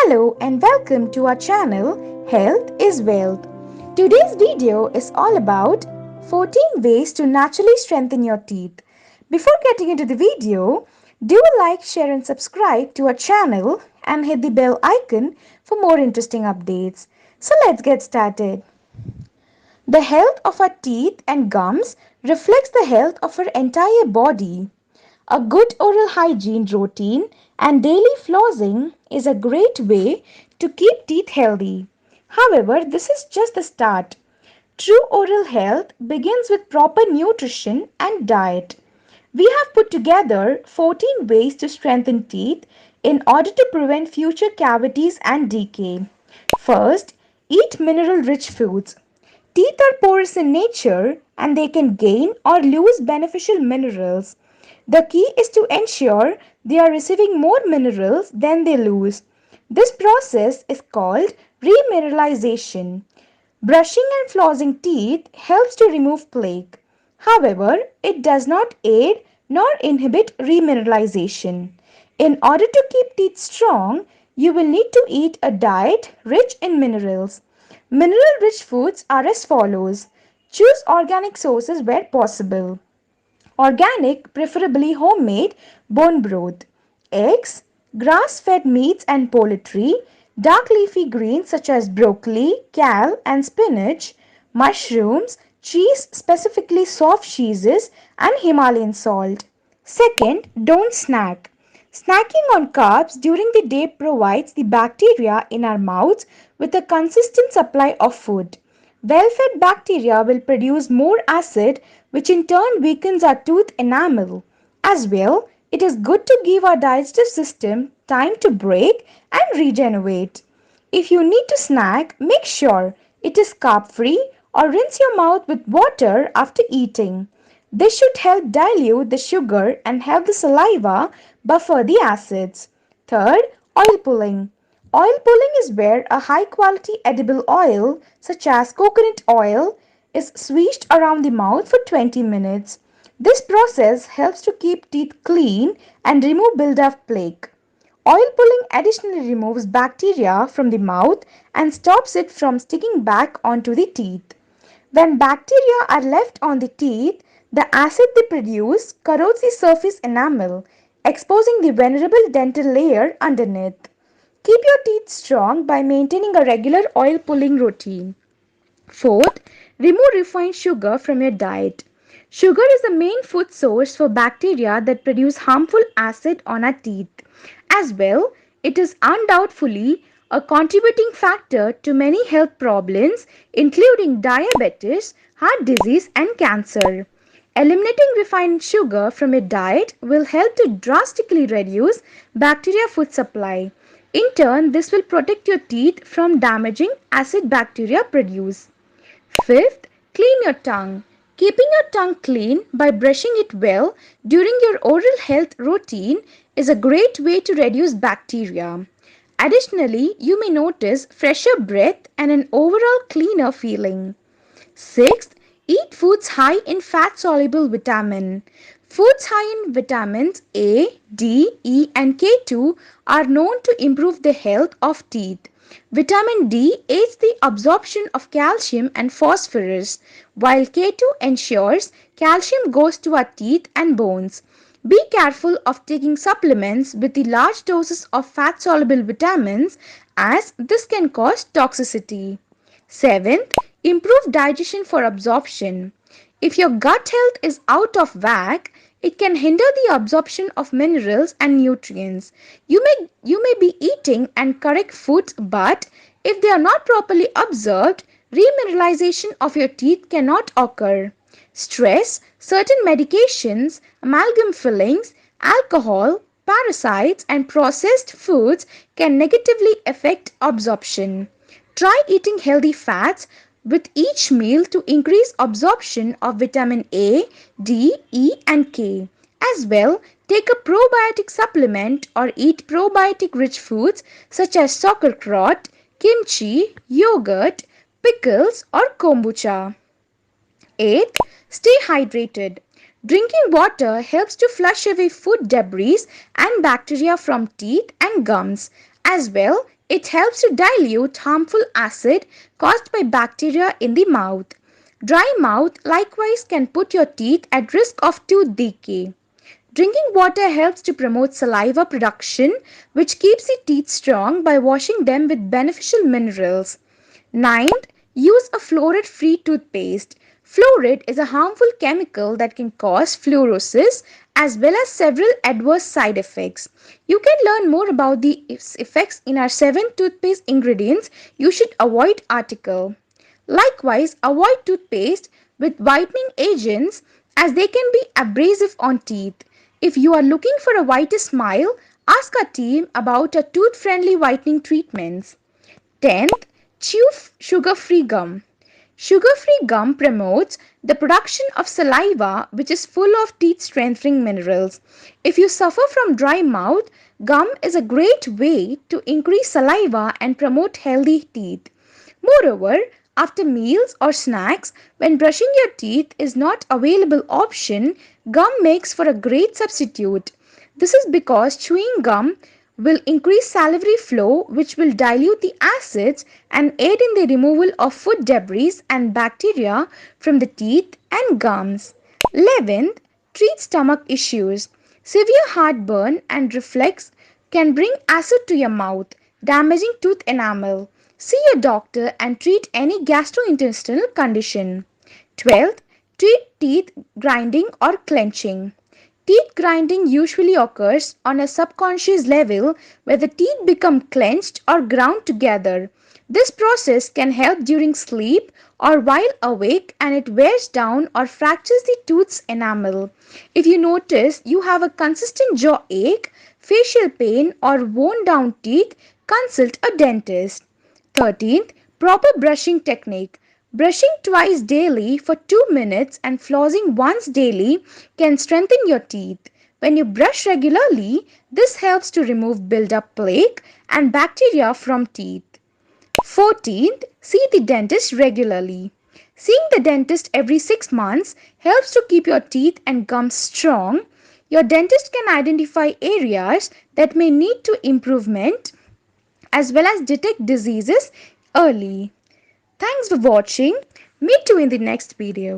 Hello and welcome to our channel Health is Wealth. Today's video is all about 14 ways to naturally strengthen your teeth. Before getting into the video, do like, share and subscribe to our channel and hit the bell icon for more interesting updates. So let's get started. The health of our teeth and gums reflects the health of our entire body. A good oral hygiene routine and daily flossing is a great way to keep teeth healthy. However, this is just the start. True oral health begins with proper nutrition and diet. We have put together 14 ways to strengthen teeth in order to prevent future cavities and decay. First, eat mineral-rich foods. Teeth are porous in nature and they can gain or lose beneficial minerals. The key is to ensure they are receiving more minerals than they lose. This process is called remineralization. Brushing and flossing teeth helps to remove plaque. However, it does not aid nor inhibit remineralization. In order to keep teeth strong, you will need to eat a diet rich in minerals. Mineral-rich foods are as follows. Choose organic sources where possible. Organic, preferably homemade, bone broth. Eggs, grass-fed meats and poultry, dark leafy greens such as broccoli, kale and spinach, mushrooms, cheese, specifically soft cheeses and Himalayan salt. Second, don't snack. Snacking on carbs during the day provides the bacteria in our mouths with a consistent supply of food. Well-fed bacteria will produce more acid, which in turn weakens our tooth enamel. As well, it is good to give our digestive system time to break and regenerate. If you need to snack, make sure it is carb-free or rinse your mouth with water after eating. This should help dilute the sugar and help the saliva buffer the acids. Third, oil pulling. Oil pulling is where a high quality edible oil such as coconut oil is swished around the mouth for 20 minutes. This process helps to keep teeth clean and remove build-up plaque. Oil pulling additionally removes bacteria from the mouth and stops it from sticking back onto the teeth. When bacteria are left on the teeth, the acid they produce corrodes the surface enamel, exposing the vulnerable dental layer underneath. Keep your teeth strong by maintaining a regular oil pulling routine. Fourth, remove refined sugar from your diet. Sugar is the main food source for bacteria that produce harmful acid on our teeth. As well, it is undoubtedly a contributing factor to many health problems including diabetes, heart disease and cancer. Eliminating refined sugar from your diet will help to drastically reduce bacteria food supply. In turn, this will protect your teeth from damaging acid bacteria produced. Fifth, clean your tongue. Keeping your tongue clean by brushing it well during your oral health routine is a great way to reduce bacteria. Additionally, you may notice fresher breath and an overall cleaner feeling. Sixth, eat foods high in fat-soluble vitamin. Foods high in vitamins A, D, E and K2 are known to improve the health of teeth. Vitamin D aids the absorption of calcium and phosphorus, while K2 ensures calcium goes to our teeth and bones. Be careful of taking supplements with the large doses of fat-soluble vitamins as this can cause toxicity. Seventh, improve digestion for absorption. If your gut health is out of whack, it can hinder the absorption of minerals and nutrients. You may be eating and correct foods, but if they are not properly absorbed, remineralization of your teeth cannot occur. Stress, certain medications, amalgam fillings, alcohol, parasites and processed foods can negatively affect absorption. Try eating healthy fats with each meal to increase absorption of vitamin A, D, E and K. As well, take a probiotic supplement or eat probiotic rich foods such as sauerkraut, kimchi, yogurt, pickles or kombucha. 8th, stay hydrated. Drinking water helps to flush away food debris and bacteria from teeth and gums. As well, it helps to dilute harmful acid caused by bacteria in the mouth. Dry mouth likewise can put your teeth at risk of tooth decay. Drinking water helps to promote saliva production, which keeps the teeth strong by washing them with beneficial minerals. Ninth, use a fluoride-free toothpaste. Fluoride is a harmful chemical that can cause fluorosis as well as several adverse side effects. You can learn more about the effects in our 7 toothpaste ingredients you should avoid article. Likewise, avoid toothpaste with whitening agents as they can be abrasive on teeth. If you are looking for a whiter smile, ask our team about our tooth-friendly whitening treatments. 10th, chew sugar-free gum. Sugar-free gum promotes the production of saliva which is full of teeth-strengthening minerals. If you suffer from dry mouth, gum is a great way to increase saliva and promote healthy teeth. Moreover, after meals or snacks, when brushing your teeth is not available option, gum makes for a great substitute. This is because chewing gum will increase salivary flow which will dilute the acids and aid in the removal of food debris and bacteria from the teeth and gums. 11th, treat stomach issues. Severe heartburn and reflux can bring acid to your mouth, damaging tooth enamel. See your doctor and treat any gastrointestinal condition. 12th, treat teeth grinding or clenching. Teeth grinding usually occurs on a subconscious level where the teeth become clenched or ground together. This process can help during sleep or while awake, and it wears down or fractures the tooth's enamel. If you notice you have a consistent jaw ache, facial pain, or worn down teeth, consult a dentist. 13th, proper brushing technique. Brushing twice daily for 2 minutes and flossing once daily can strengthen your teeth. When you brush regularly, this helps to remove build-up plaque and bacteria from teeth. 14th, see the dentist regularly. Seeing the dentist every 6 months helps to keep your teeth and gums strong. Your dentist can identify areas that may need to improvement as well as detect diseases early. Thanks for watching. Meet you in the next video.